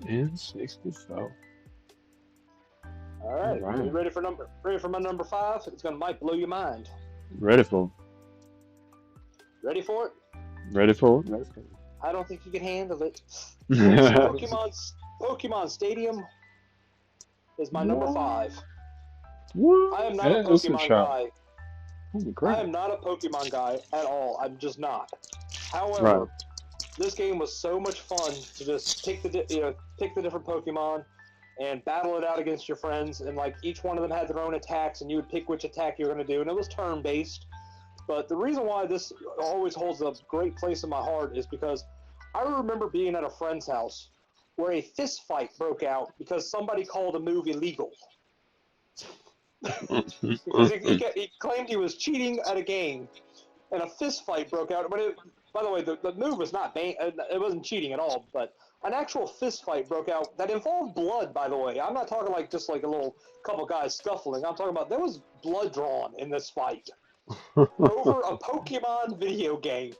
N64. All All right, are you right. ready for my number five? It's gonna might blow your mind. Ready for Ready for it? Ready for it. Ready for I don't think you can handle it. It's it. Pokemon Stadium is my number What? five. I What? am not a Yeah, it's a Pokemon shot. guy. Holy I crap. am not a Pokemon guy at all. I'm just not. Right. However, this game was so much fun to just pick the different Pokemon and battle it out against your friends, and like each one of them had their own attacks, and you would pick which attack you were going to do, and it was turn based. But the reason why this always holds a great place in my heart is because I remember being at a friend's house where a fist fight broke out because somebody called a move illegal because he claimed he was cheating at a game, and a fist fight broke out. But by the way, the move was not it wasn't cheating at all, but an actual fist fight broke out that involved blood. By the way, I'm not talking like just like a little couple guys scuffling. I'm talking about there was blood drawn in this fight over a Pokemon video game.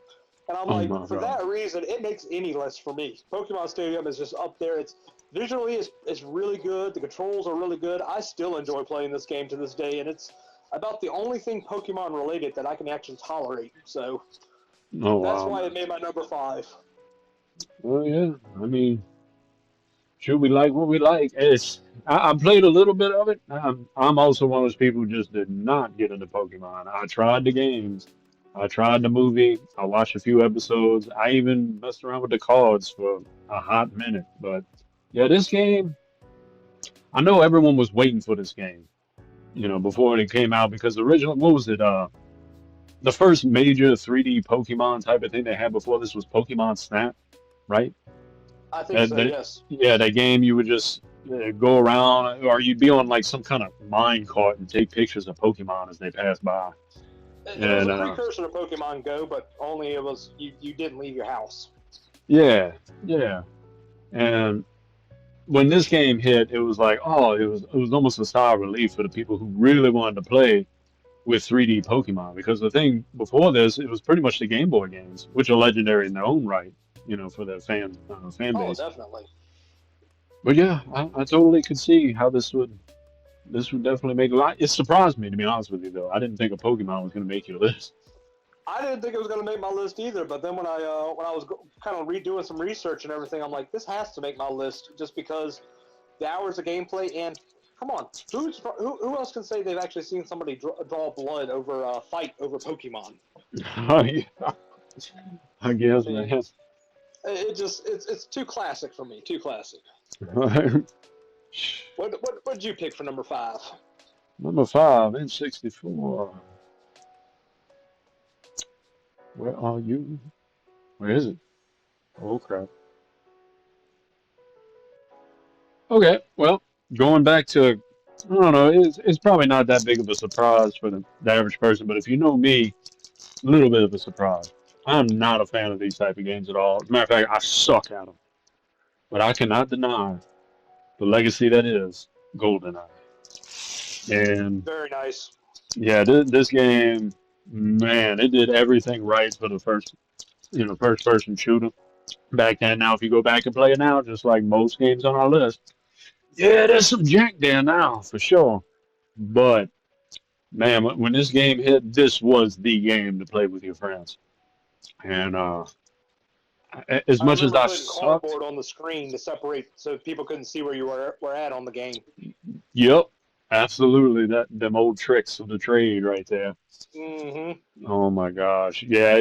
And I'm Oh like, my for god. that reason, it makes any list for me. Pokemon Stadium is just up there. It's visually it's really good. The controls are really good. I still enjoy playing this game to this day, and it's about the only thing Pokemon related that I can actually tolerate. So Oh that's wow, why it man. made my number five. Well, yeah. I mean, should we like what we like? I played a little bit of it. I'm also one of those people who just did not get into Pokemon. I tried the games. I tried the movie. I watched a few episodes. I even messed around with the cards for a hot minute. But yeah, this game, I know everyone was waiting for this game, before it came out because the original, what was it? The first major 3D Pokemon type of thing they had before this was Pokemon Snap, right? I think That, so. that Yes, yeah, that game you would just go around, or you'd be on like some kind of mine cart and take pictures of Pokemon as they pass by. it was And a precursor to Pokemon Go, but only it was you didn't leave your house. yeah, yeah. And when this game hit, it was like, oh, it was almost a sigh of relief for the people who really wanted to play with 3D Pokemon because the thing before this, it was pretty much the Game Boy games, which are legendary in their own right, for their fan Oh, base. definitely. But yeah, I totally could see how this would definitely make a lot. It surprised me, to be honest with you, though. I didn't think a Pokemon was going to make your list. I didn't think it was going to make my list either, but then when I was kind of redoing some research and everything, I'm like, this has to make my list just because the hours of gameplay and come on, who else can say they've actually seen somebody draw blood over a fight over Pokemon? I I guess, mean, man. it just it's too classic for me, too classic. What did you pick for number five? Number five, N64. Where are you? Where is it? Oh, crap. Okay, well, going back to, I don't know, it's probably not that big of a surprise for the average person, but if you know me, a little bit of a surprise. I'm not a fan of these type of games at all. As a matter of fact, I suck at them. But I cannot deny the legacy that is GoldenEye. And Very nice. yeah, this game, man, it did everything right for the first person shooter back then. Now, if you go back and play it now, just like most games on our list, yeah, there's some jank there now for sure. But man, when this game hit, this was the game to play with your friends. And as I much as remember I putting sucked, cardboard on the screen to separate so people couldn't see where you were at on the game. yep, absolutely, that them old tricks of the trade right there. Hmm. Oh my gosh, yeah,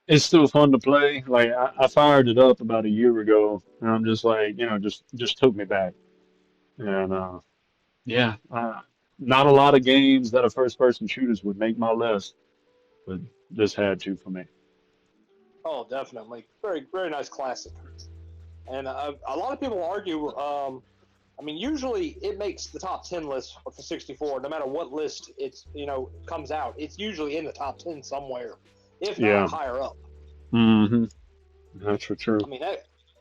it's still fun to play. Like I fired it up about a year ago, and I'm just like, just took me back. And yeah, not a lot of games that are first person shooters would make my list, but this had to for me. Oh, definitely. Very very nice classic. And a lot of people argue. I mean, usually it makes the top 10 list for 64. No matter what list it's comes out, it's usually in the top 10 somewhere, if not Yeah, higher up. hmm that's for I true. mean,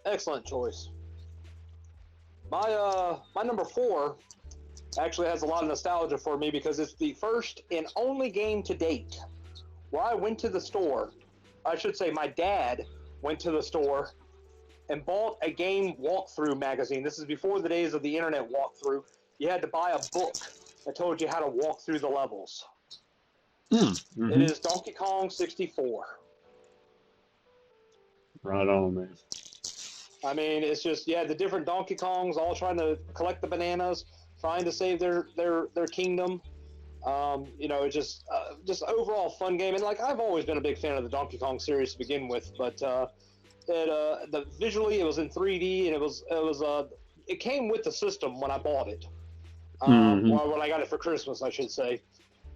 excellent choice. My number four actually has a lot of nostalgia for me because it's the first and only game to date where I went to the store. I should say my dad went to the store and bought a game walkthrough magazine. This is before the days of the internet walkthrough. You had to buy a book that told you how to walk through the levels. It Mm-hmm. is Donkey Kong 64. Right on, man. I mean, it's just the different Donkey Kongs all trying to collect the bananas, trying to save their kingdom. Just overall fun game. And like I've always been a big fan of the Donkey Kong series to begin with, but visually it was in 3D and it came with the system when I bought it. Mm-hmm. Well, when I got it for Christmas, I should say.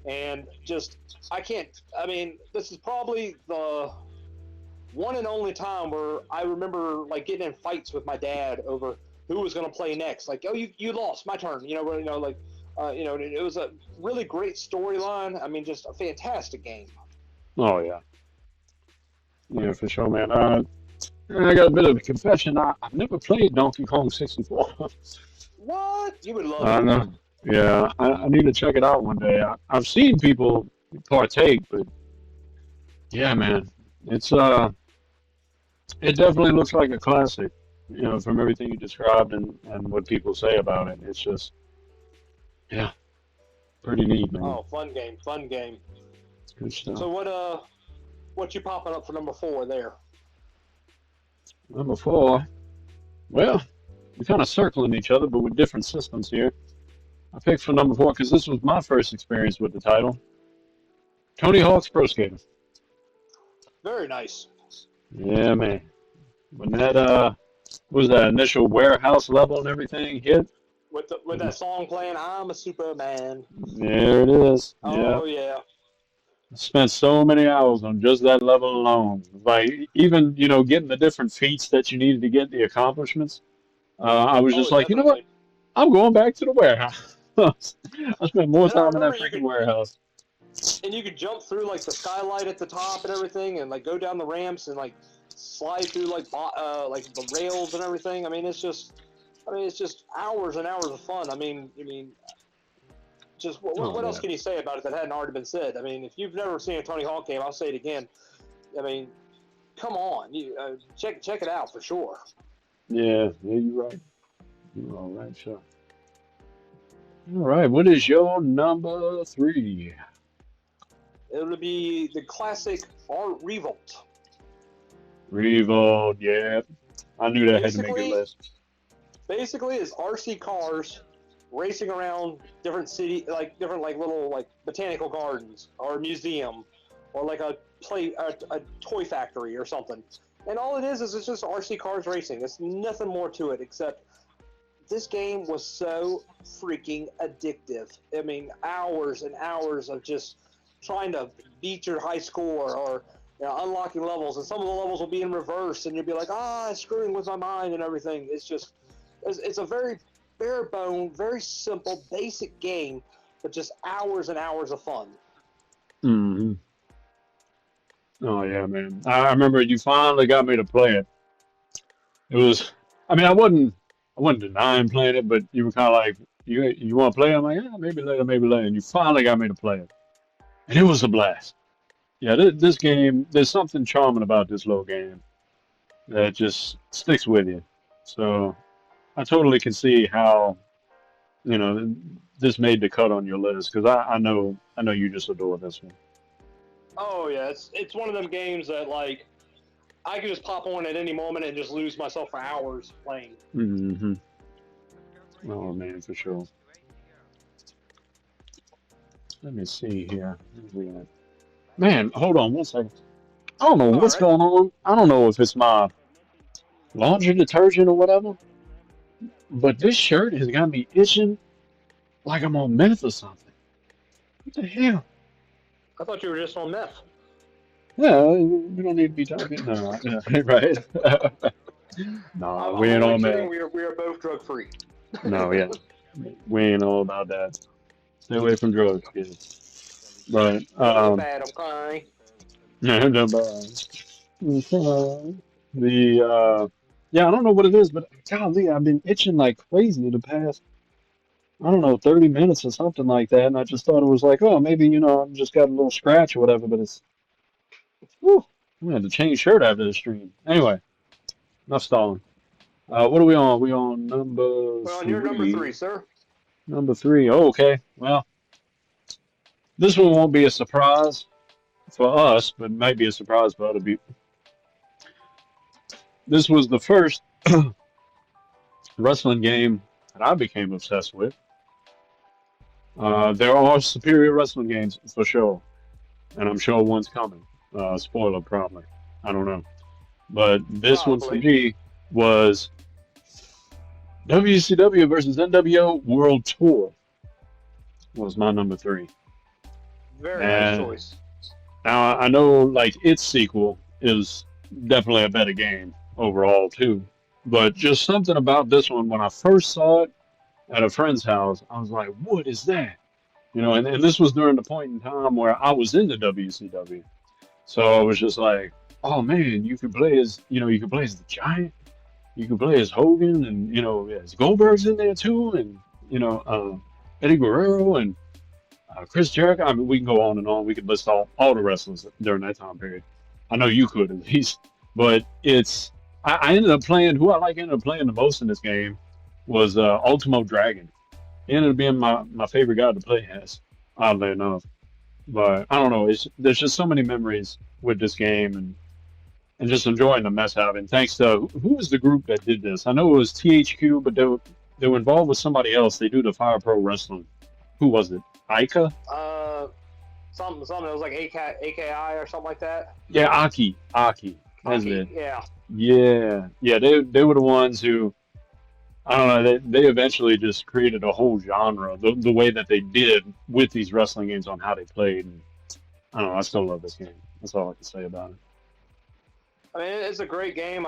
And just I can't. I mean, this is probably the one and only time where I remember like getting in fights with my dad over who was going to play next. Like, oh, you lost, my turn. It was a really great storyline. I mean, just a fantastic game. Oh yeah, yeah, for sure, man. I got a bit of a confession. I've never played Donkey Kong 64. What? You would love I it. know. Yeah, I need to check it out one day. I've seen people partake, but yeah, man, it's it definitely looks like a classic. From everything you described and what people say about it, it's just yeah, pretty neat, man. Oh, fun game, fun game. It's good stuff. So what you popping up for number 4 there? Number four. Well, we're kind of circling each other, but with different systems here. I picked for number four because this was my first experience with the title. Tony Hawk's Pro Skater. Very nice. Yeah, man. When that what was that initial warehouse level and everything hit? With that song playing, I'm a Superman. There it is. Yeah. Oh yeah. I spent so many hours on just that level alone. Like even, getting the different feats that you needed to get the accomplishments. I was Oh just like, you know what? definitely. I'm going back to the warehouse. I spent more And I time in that remember freaking warehouse. you could jump through like the skylight at the top and everything, and like go down the ramps and like slide through like the rails and everything. It's just hours and hours of fun. Just Oh what else yeah. can you say about it that hadn't already been said? I mean, if you've never seen a Tony Hawk game, I'll say it again. I mean, come on, check it out for sure. Yeah, yeah, you're right. You're all right, sure. All right, what is your number three? It'll be the classic Art Revolt. Revolt, yeah. I knew that had to make your Basically, list. basically, it's RC cars racing around different different like little like botanical gardens or a museum or like a toy factory or something. And all it is it's just RC cars racing. It's nothing more to it except this game was so freaking addictive. I mean, hours and hours of just trying to beat your high score or unlocking levels, and some of the levels will be in reverse, and you'll be like, it's screwing with my mind and everything. It's a very bare bone, very simple, basic game, but just hours and hours of fun. Hmm. Oh yeah, man. I remember you finally got me to play it. It was, I mean, I wasn't denying playing it, but you were kind of like, you want to play? I'm like, yeah, maybe later. And you finally got me to play it, and it was a blast. Yeah, this game, there's something charming about this little game that just sticks with you. So I totally can see how, you know, this made the cut on your list because I know you just adore this one. Oh yeah, it's one of them games that like I could just pop on at any moment and just lose myself for hours playing. Hmm. Oh man, for sure. Let me see here. Where's we at? Man, hold on one second. I don't know All what's right. going on. I don't know if it's my laundry detergent or whatever, but this shirt has got me itching like I'm on meth or something. What the hell? I thought you were just on meth. Yeah, we don't need to be talking. No, yeah, right? No, we I'm ain't only all kidding. mad. We are both drug free. No, yeah, we ain't all about that. Stay away from drugs, kids. But Don't look bad. I'm crying. the yeah, I don't know what it is, but golly, I've been itching like crazy the past, I don't know, 30 minutes or something like that, and I just thought it was like, oh, maybe I've just got a little scratch or whatever, but whew, I'm gonna have to change shirt after the stream. Anyway, enough stalling. What are we on? We on number We're on your number three. three, sir. Number three. Oh, okay. Well, this one won't be a surprise for us, but might be a surprise for other people. This was the first wrestling game that I became obsessed with. There are superior wrestling games for sure, and I'm sure one's coming. Spoiler, probably. I don't know. But this one for Probably. me was WCW versus NWO World Tour was my number three. Very nice And choice. now I know like its sequel is definitely a better game overall too. But just something about this one when I first saw it at a friend's house, I was like, what is that? And this was during the point in time where I was into WCW. So I was just like, oh man, you could play as the Giant, you can play as Hogan, and as Goldberg's in there too, and Eddie Guerrero and Chris Jericho. I mean, we can go on and on. We could list all the wrestlers during that time period. I know you could at least, but I ended up playing who I like ended up playing the most in this game was Ultimo Dragon. He ended up being my favorite guy to play as, oddly enough. But I don't know. There's just so many memories with this game, and just enjoying the mess out of it. And thanks to who was the group that did this? I know it was THQ, but they were involved with somebody else. They do the Fire Pro Wrestling. Who was it? Ica? Uh, something. It was like AKI or something like that. Yeah, Aki. That's Hockey. it. Yeah. Yeah. They were the ones who I don't know. They eventually just created a whole genre the way that they did with these wrestling games on how they played. And I don't know. I still love this game. That's all I can say about it. I mean, it's a great game.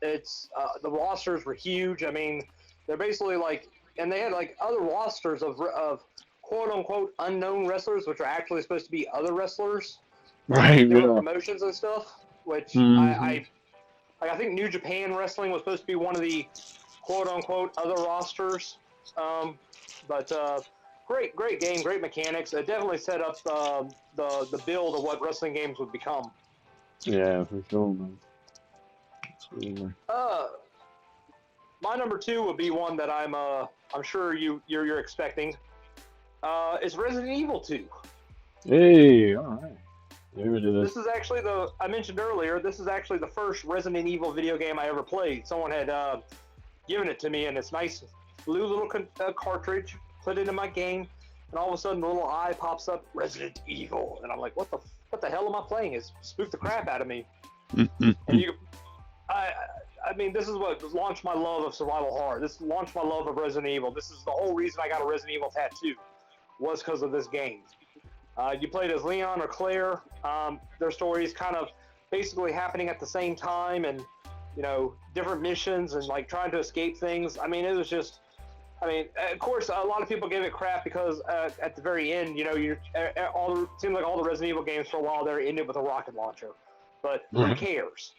It's the rosters were huge. I mean, they're basically like, and they had like other rosters of quote unquote unknown wrestlers, which are actually supposed to be other wrestlers from Right. different Yeah. promotions and stuff. Which Hmm. I think New Japan Wrestling was supposed to be one of the quote unquote other rosters. But great game, great mechanics. It definitely set up the build of what wrestling games would become. Yeah, for sure, man. Absolutely. Uh, my number two would be one that I'm sure you're expecting. It's Resident Evil 2. Hey, all right. There it is. This is actually I mentioned earlier. This is actually the first Resident Evil video game I ever played. Someone had given it to me, and it's nice blue little cartridge. Put it in my game, and all of a sudden the little eye pops up, Resident Evil, and I'm like, what the hell am I playing? It spooked the crap out of me. And I mean, this is what launched my love of survival horror. This launched my love of Resident Evil. This is the whole reason I got a Resident Evil tattoo, was because of this game. You played as Leon or Claire. Their stories kind of basically happening at the same time, and different missions and like trying to escape things. I mean, it was just. I mean, of course, a lot of people give it crap because at the very end, it seems like all the Resident Evil games for a while there ended with a rocket launcher. But who cares?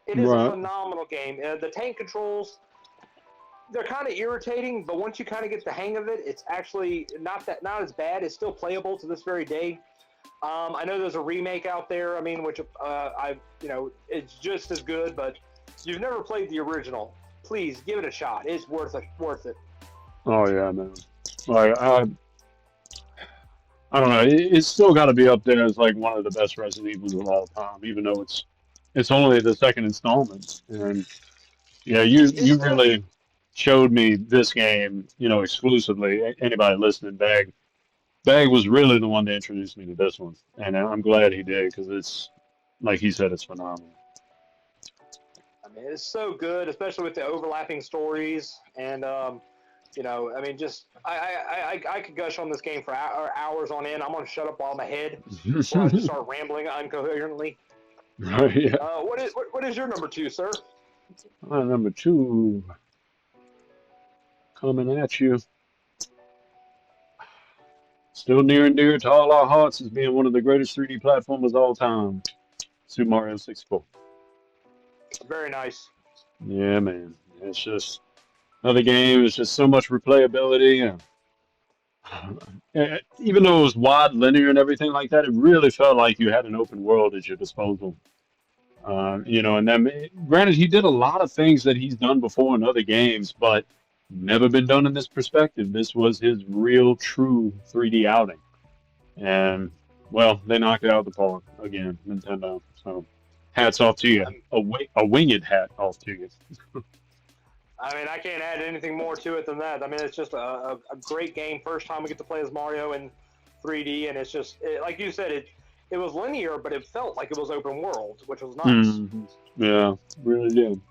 It is a Right. phenomenal game. The tank controls, they're kind of irritating, but once you kind of get the hang of it, it's actually not as bad. It's still playable to this very day. I know there's a remake out there. I mean, which it's just as good. But if you've never played the original, please give it a shot. It's worth it. Worth it. Oh yeah, man. Like I don't know. It's still got to be up there as like one of the best Resident Evils of all time, even though it's only the second installment. And yeah, you It's still really showed me this game, exclusively. Anybody listening, Bag was really the one that introduced me to this one, and I'm glad he did because it's like he said, it's phenomenal. I mean, it's so good, especially with the overlapping stories. And, I mean, just I could gush on this game for hours on end. I'm going to shut up while I'm ahead before I just start rambling incoherently. Right, yeah. What is your number two, sir? Number two, coming at you. Still near and dear to all our hearts as being one of the greatest 3D platformers of all time. Super Mario 64. Very nice. Yeah, man. It's just another game. It's just so much replayability. Even though it was wide, linear, and everything like that, it really felt like you had an open world at your disposal. You know, and then granted, he did a lot of things that he's done before in other games, but never been done in this perspective. This was his real, true 3D outing, and well, they knocked it out of the park again, Nintendo. So, hats off to you. Um, A winged hat off to you. I mean, I can't add anything more to it than that. I mean, it's just a great game. First time we get to play as Mario in 3D, and it's just like you said, it was linear, but it felt like it was open world, which was nice. Yeah, really did.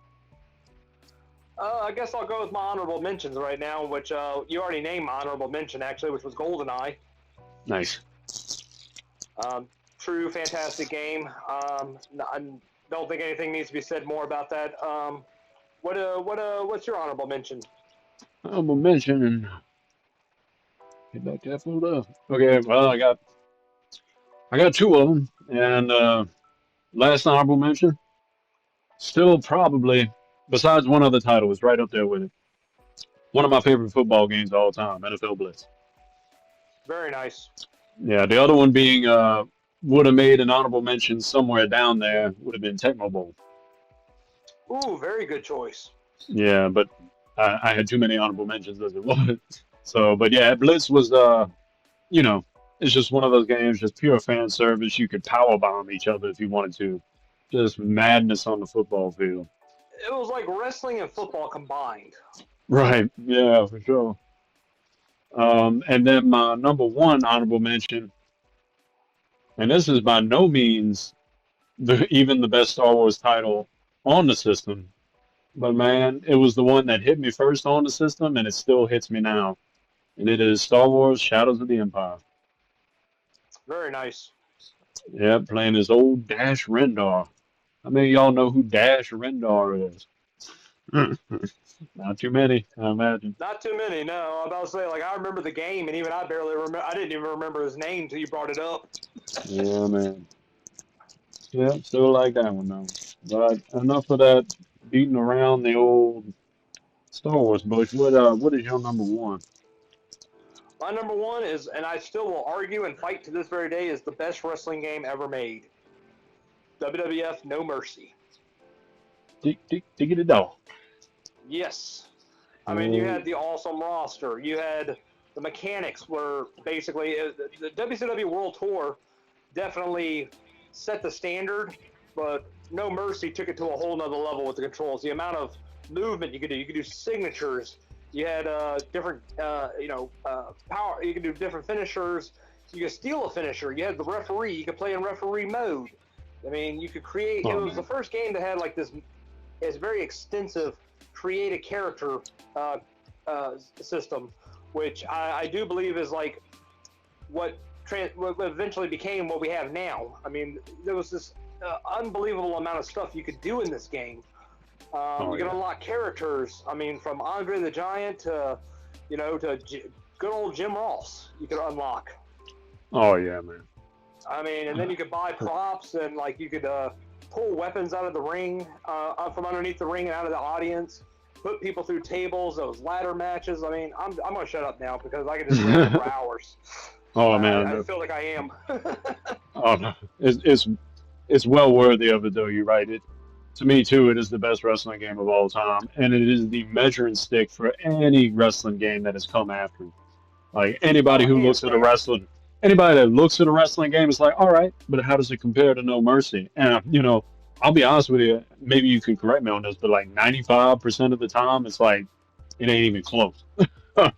I guess I'll go with my honorable mentions right now, which you already named my honorable mention actually, which was GoldenEye. Nice. True, fantastic game. I don't think anything needs to be said more about that. What's your honorable mention? Honorable mention and get back to that food up. Okay, well, I got two of them, and last honorable mention, still probably besides one other title, is right up there with it. One of my favorite football games of all time, NFL Blitz. Very nice. Yeah, the other one being would have made an honorable mention somewhere down there would have been Tecmo Bowl. Ooh, very good choice. Yeah, but I had too many honorable mentions as it was. So, but yeah, Blitz was you know, it's just one of those games, just pure fan service. You could power bomb each other if you wanted to. Just madness on the football field. It was like wrestling and football combined. Right. Yeah, for sure. And then my number one honorable mention, and this is by no means even the best Star Wars title on the system, but man, it was the one that hit me first on the system, and it still hits me now. And it is Star Wars Shadows of the Empire. Very nice. Yeah, playing as old Dash Rendar. How many of y'all know who Dash Rendar is? Not too many, I imagine. Not too many, no. I'm about to say, like, I remember the game, and even I barely remember. I didn't even remember his name until you brought it up. Yeah, man. Yeah, still like that one though. But enough of that beating around the old Star Wars bush. What is your number one? My number one is, and I still will argue and fight to this very day, is the best wrestling game ever made. WWF No Mercy. Diggity dog. Yes. I mean, you had the awesome roster. You had the mechanics were basically the WCW World Tour definitely set the standard, but No Mercy took it to a whole nother level with the controls. The amount of movement you could do signatures. You had different, power. You could do different finishers. You could steal a finisher. You had the referee. You could play in referee mode. I mean, you could create. It was the first game that had like this. It's very extensive create a character system, which I do believe is like what eventually became what we have now. I mean, there was this unbelievable amount of stuff you could do in this game. You could unlock characters. I mean, from Andre the Giant to, good old Jim Ross. You could unlock. Oh yeah, man. I mean, and then you could buy props and like you could pull weapons out of the ring, from underneath the ring and out of the audience. Put people through tables. Those ladder matches. I mean, I'm gonna shut up now because I could just go for hours. Oh man, I feel like I am. oh no, it's well worthy of it though. You're right. To me too, it is the best wrestling game of all time, and it is the measuring stick for any wrestling game that has come after. Like anybody who looks at anybody that looks at a wrestling game is like, all right, but how does it compare to No Mercy? And I'll be honest with you. Maybe you can correct me on this, but like 95% of the time, it's like it ain't even close. I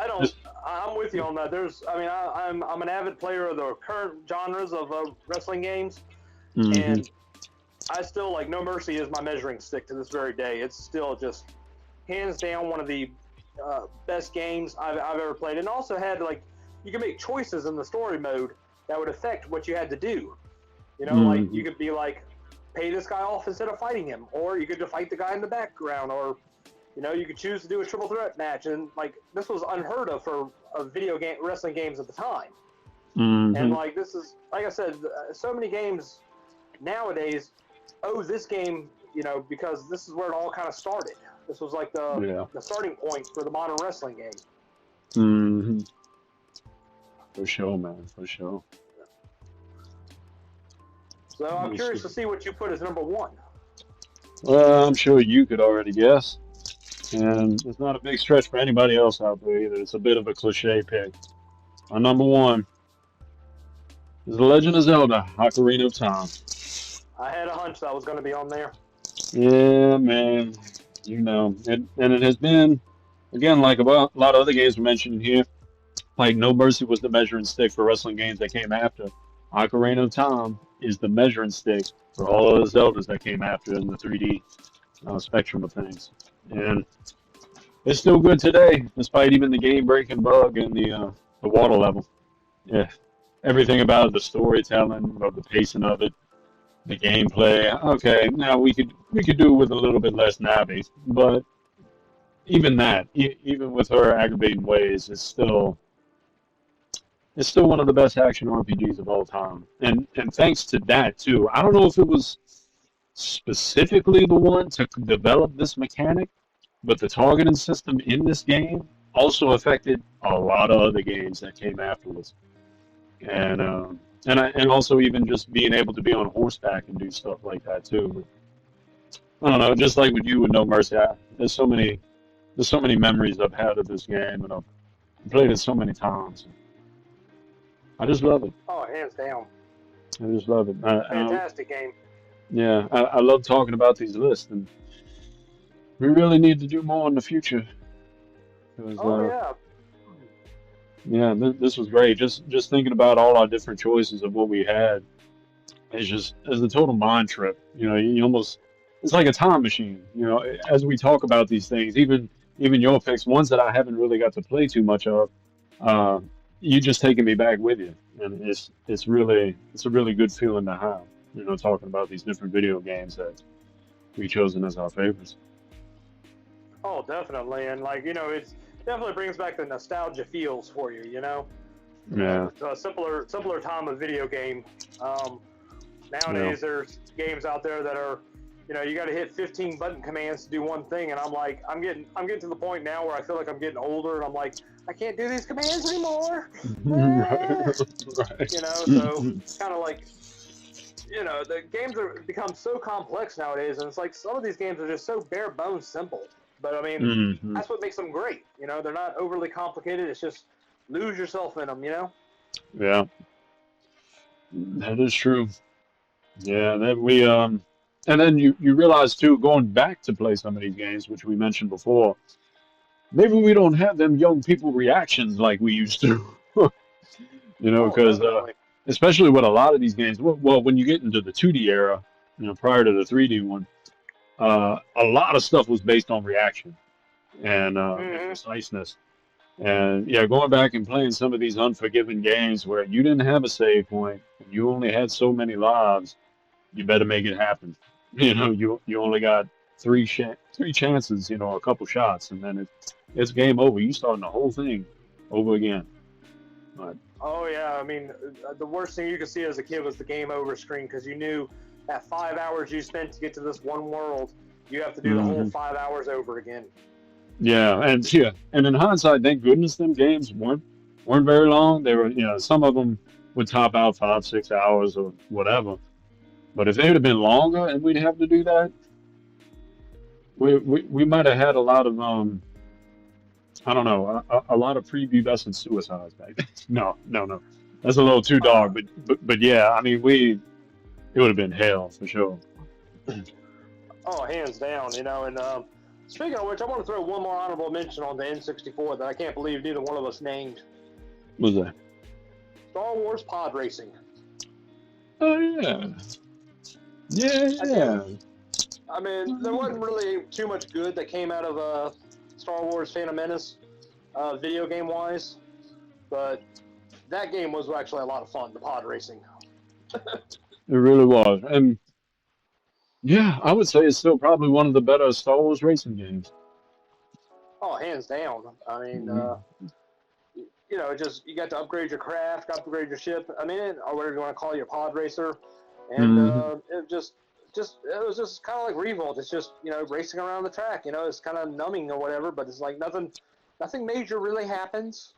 don't. I'm with you on that. I'm an avid player of the current genres of wrestling games, and I still like No Mercy is my measuring stick to this very day. It's still just hands down one of the best games I've ever played, and also had like you can make choices in the story mode that would affect what you had to do. Like you could be like, pay this guy off instead of fighting him, or you could fight the guy in the background, or you could choose to do a triple threat match, and like this was unheard of for video game wrestling games at the time. And like this is like I said, so many games nowadays owe this game, because this is where it all kind of started. This was like the starting point for the modern wrestling game. For sure, man. For sure. So I'm Let me curious see. to see what you put as number one. Well, I'm sure you could already guess, and it's not a big stretch for anybody else out there either. It's a bit of a cliche pick. My number one is The Legend of Zelda: Ocarina of Time. I had a hunch that was going to be on there. Yeah, man. And it has been, again, like a lot of other games we mentioned here, like No Mercy was the measuring stick for wrestling games that came after. Ocarina of Time is the measuring stick for all of the Zeldas that came after in the 3D spectrum of things. And it's still good today, despite even the game-breaking bug and the water level. Yeah, everything about it, the storytelling, of the pacing of it, the gameplay. Okay, now we could do with a little bit less Navi, but even that, even with her aggravating ways, it's still one of the best action RPGs of all time. And thanks to that too, I don't know if it was specifically the one to develop this mechanic, but the targeting system in this game also affected a lot of other games that came afterwards. And also even just being able to be on horseback and do stuff like that too. I don't know, just like with you with No Mercy, there's so many memories I've had of this game, and I've played it so many times. I just love it. Oh, hands down. I just love it. Fantastic game. Yeah, I love talking about these lists, and we really need to do more in the future. Because Oh, yeah. yeah, this was great. Just thinking about all our different choices of what we had is a total mind trip. You almost it's like a time machine. As we talk about these things, even your picks, ones that I haven't really got to play too much of, uh, you just taking me back with you, and it's a really good feeling to have. Talking about these different video games that we chosen as our favorites. Oh, definitely. And, like, it's definitely brings back the nostalgia feels for you, Yeah, a simpler time of video game. Um, yeah. Nowadays, there's games out there that are, you got to hit 15 button commands to do one thing, and I'm getting to the point now where I feel like I'm getting older, and I'm like, I can't do these commands anymore. Right, right. So kind of like, the games are become so complex nowadays, and it's like some of these games are just so bare bones simple. But I mean, Hmm. that's what makes them great. They're not overly complicated. It's just lose yourself in them. Yeah, that is true. Yeah, and then you realize too, going back to play some of these games, which we mentioned before, maybe we don't have them young people reactions like we used to. Oh, Because definitely. especially with a lot of these games, well, when you get into the 2D era, prior to the 3D one, a lot of stuff was based on reaction and Hmm. preciseness. And yeah, going back and playing some of these unforgiving games where you didn't have a save point, and you only had so many lives, you better make it happen. You only got three chances, a couple shots, and then it's game over. You starting the whole thing over again. But Oh yeah, I mean, the worst thing you could see as a kid was the game over screen because you knew that 5 hours you spent to get to this one world, you have to do the whole hmm 5 hours over again. and in hindsight, thank goodness them games weren't very long. They were, some of them would top out 5, 6 hours or whatever. But if they would have been longer and we'd have to do that, we might have had a lot of I don't know, a lot of prepubescent suicides back then. No, no, no, that's a little too Uh, dark. But yeah, I mean, it would have been hell for sure. oh, hands down, And speaking of which, I want to throw one more honorable mention on the N64 that I can't believe neither one of us named: What was that? Star Wars Pod Racing. Oh yeah, I can't. yeah. I mean, there wasn't really too much good that came out of Star Wars Phantom Menace, video game wise, but that game was actually a lot of fun. The pod racing. It really was, and yeah, I would say it's still probably one of the better Star Wars racing games. Oh, hands down. I mean, Hmm. just you got to upgrade your craft, upgrade your ship. I mean, or whatever you want to call it, your pod racer, and Hmm. it was just kind of like Revolt. It's just racing around the track. It's kind of numbing or whatever, but it's like nothing major really happens.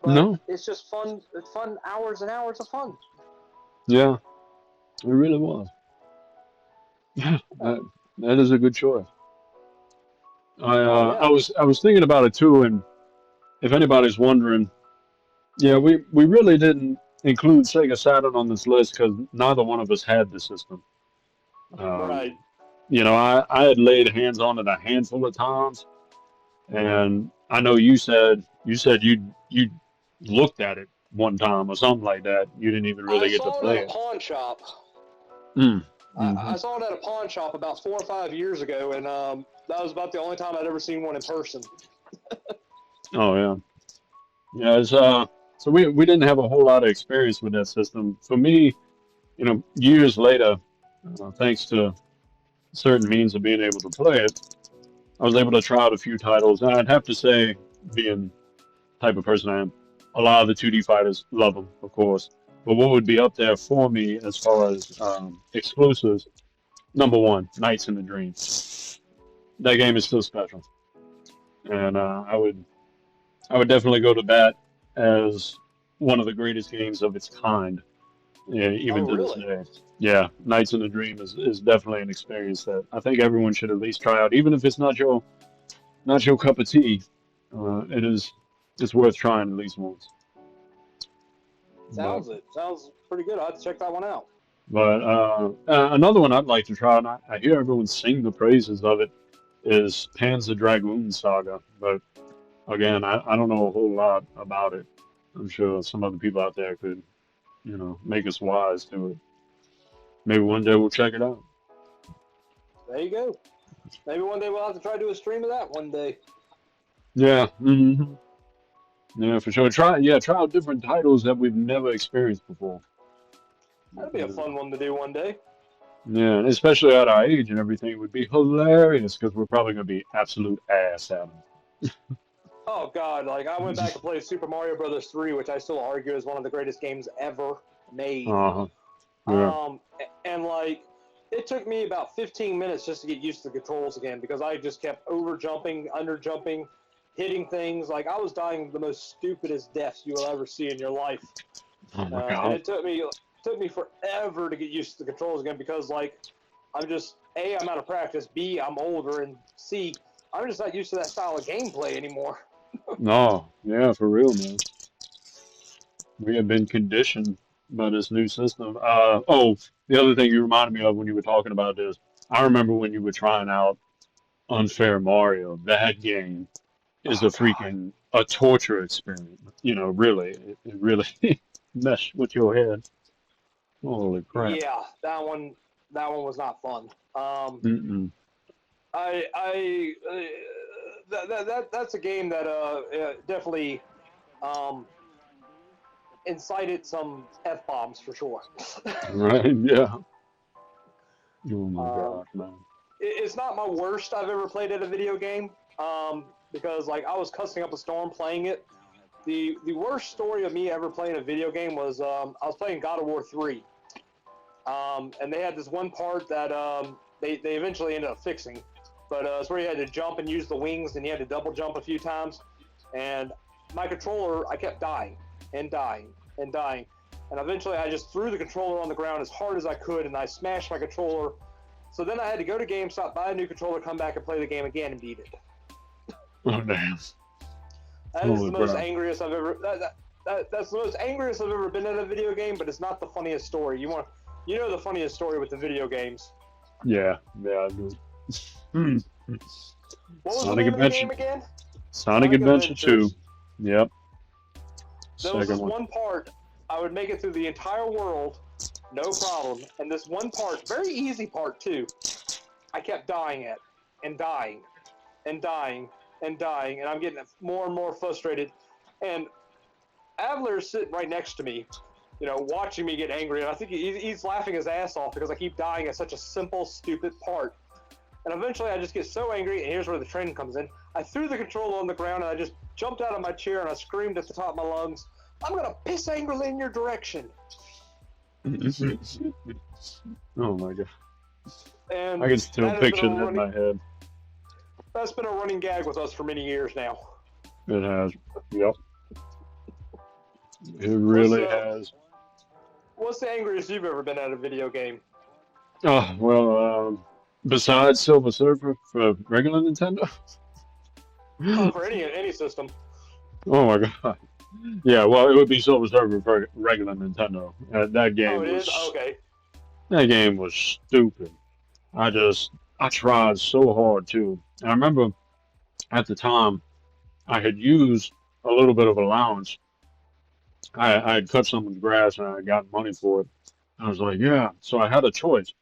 But No, it's just fun. It's fun, hours and hours of fun. yeah. It really was. Yeah, that is a good choice. Oh yeah, I was thinking about it too, and if anybody's wondering, yeah, we really didn't include Sega Saturn on this list because neither one of us had the system. right. Um, I had laid hands on it a handful of times, and I know you said you looked at it one time or something like that. You didn't even I really get to saw it at play a it. pawn shop. Mm. I Hmm. saw it at a pawn shop about 4 or 5 years ago, and that was about the only time I'd ever seen one in person. Oh yeah, yeah. So we didn't have a whole lot of experience with that system. For me, years later, thanks to certain means of being able to play it, I was able to try out a few titles. And I'd have to say, being the type of person I am, a lot of the 2D fighters love them, of course. But what would be up there for me as far as exclusives? Number one, Nights in the Dream. That game is still special, and I would definitely go to bat as one of the greatest games of its kind, yeah, Oh even to this really? day. Yeah, Nights in the Dream is definitely an experience that I think everyone should at least try out, even if it's not your cup of tea. It's worth trying at least once. But Sounds pretty good. I'll have to check that one out. another one I'd like to try, and I hear everyone sing the praises of it, is Panzer Dragoon Saga. But again, I don't know a whole lot about it. I'm sure some other people out there could, make us wise to it. Maybe one day we'll check it out. There you go. Maybe one day we'll have to try to do a stream of that one day. Yeah, yeah, for sure. Try out different titles that we've never experienced before. That'd be a Yeah. fun one to do one day. Yeah, and especially at our age and everything, it would be hilarious because we're probably gonna be absolute ass at Oh god, like I went them. back and played Super Mario Brothers 3, which I still argue is one of the greatest games ever made. Uh-huh. Yeah. Um, and like it took me about 15 minutes just to get used to the controls again because I just kept over jumping, under jumping, hitting things. Like I was dying the most stupidest deaths you will ever see in your life. Oh my And God. it took me forever to get used to the controls again because like I'm just I'm out of practice, B I'm older, and C I'm just not used to that style of gameplay anymore. No, yeah, for real, man. We have been conditioned by this new system. The other thing you reminded me of when you were talking about this, I remember when you were trying out Unfair Mario. That game is a Oh god. freaking a torture experience. Really, it really mess with your head. Holy crap. Yeah, that one was not fun. Mm-mm. That's a game that definitely um, incited some f bombs for sure. Right? Yeah. Oh my um, gosh, man. it's not my worst I've ever played at a video game because like I was cussing up a storm playing it. The worst story of me ever playing a video game was I was playing God of War 3, and they had this one part that they eventually ended up fixing, but it's where you had to jump and use the wings, and you had to double jump a few times, and my controller, I kept dying and dying and dying, and eventually I just threw the controller on the ground as hard as I could, and I smashed my controller. So then I had to go to GameStop, buy a new controller, come back and play the game again and beat it. Oh damn. That is Holy the most crap. angriest I've ever. That's the most angriest I've ever been at a video game, but it's not the funniest story. You know the funniest story with the video games. Yeah, yeah, I do. Hmm. What was the Sonic name of the Adventure. game again? Sonic Sonic Adventure 2. Adventures. Yep. There was Second this one. one part I would make it through the entire world, no problem. And this one part, very easy part too, I kept dying at, and dying, and dying, and dying, and I'm getting more and more frustrated. And Adler's sitting right next to me, watching me get angry, and I think he's laughing his ass off because I keep dying at such a simple, stupid part. And eventually I just get so angry, and here's where the training comes in. I threw the controller on the ground, and I just jumped out of my chair, and I screamed at the top of my lungs, I'm going to piss angrily in your direction. Oh my god. And I can still picture that in my head. that's been a running gag with us for many years now. It has. Yep. It What's really has. What's the angriest you've ever been at a video game? Oh well, besides Silver Surfer for regular Nintendo. For any system. Oh my god. Yeah, well, it would be Silver Surfer for regular Nintendo. Oh, it is. Okay. That game was stupid. I tried so hard too. And I remember at the time I had used a little bit of allowance. I had cut someone's grass and I got money for it. I was like, yeah. So I had a choice.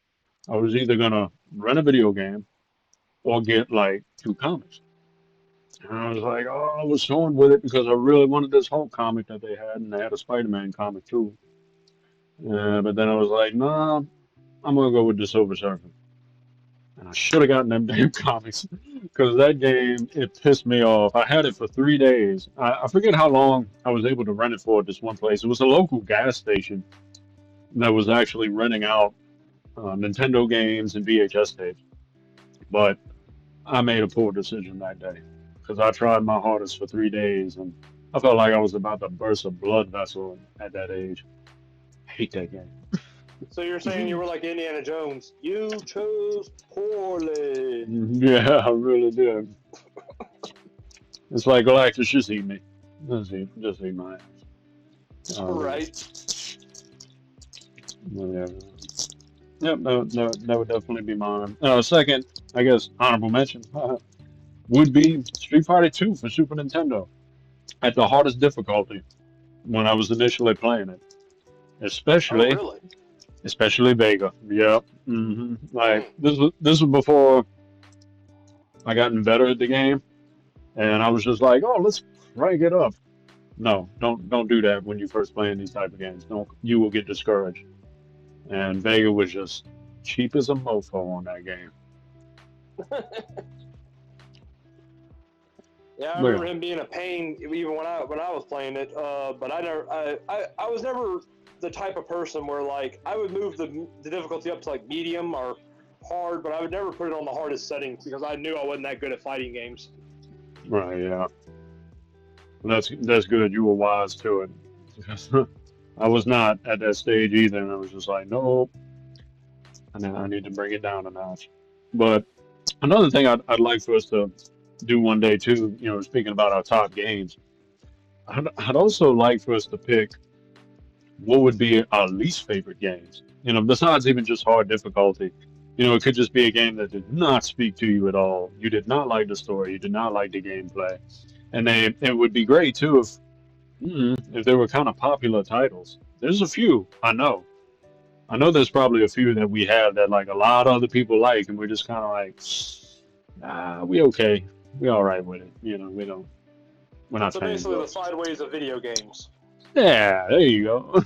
I was either gonna rent a video game or get like two comics. And I was like, oh, I was torn with it because I really wanted this Hulk comic that they had, and they had a Spider-Man comic too. But then I was like, nah, I'm gonna go with the Silver Surfer. And I should have gotten them damn comics because that game it pissed me off. I had it for 3 days. I forget how long I was able to rent it for at this one place. It was a local gas station that was actually renting out Nintendo games and VHS tapes. But I made a poor decision that day because I tried my hardest for 3 days and I felt like I was about to burst a blood vessel at that age. I hate that game. So you're saying you were like Indiana Jones? You chose poorly. Yeah, I really did. It's like Galactus just eat me. Just eat my ass. Right. Yeah. Yep, that would definitely be mine. Second, I guess, honorable mention would be Street Fighter 2 for Super Nintendo at the hardest difficulty when I was initially playing it. Oh, Especially, really? especially Vega. Yep. Like this was before I gotten better at the game, and I was just like, oh, let's crank it up. No, don't do that when you first playing these type of games. Don't you will get discouraged. And Vega was just cheap as a mofo on that game. Yeah, I But remember yeah, him being a pain even when I was playing it. But I was never the type of person where like I would move the difficulty up to like medium or hard, but I would never put it on the hardest setting because I knew I wasn't that good at fighting games. right, yeah. That's good. You were wise to it. I was not at that stage either, and I was just like, nope. And then I need to bring it down a notch. But another thing I'd like for us to do one day too, speaking about our top games, I'd also like for us to pick what would be our least favorite games. Besides even just hard difficulty. It could just be a game that did not speak to you at all. You did not like the story. You did not like the gameplay. And it would be great too if they were kind of popular titles. There's a few, I know. I know there's probably a few that we have that like a lot of other people like, and we're just kind of like, nah, we okay. We all right with it. We're not So fans basically, the of. sideways of video games. Yeah, there you go.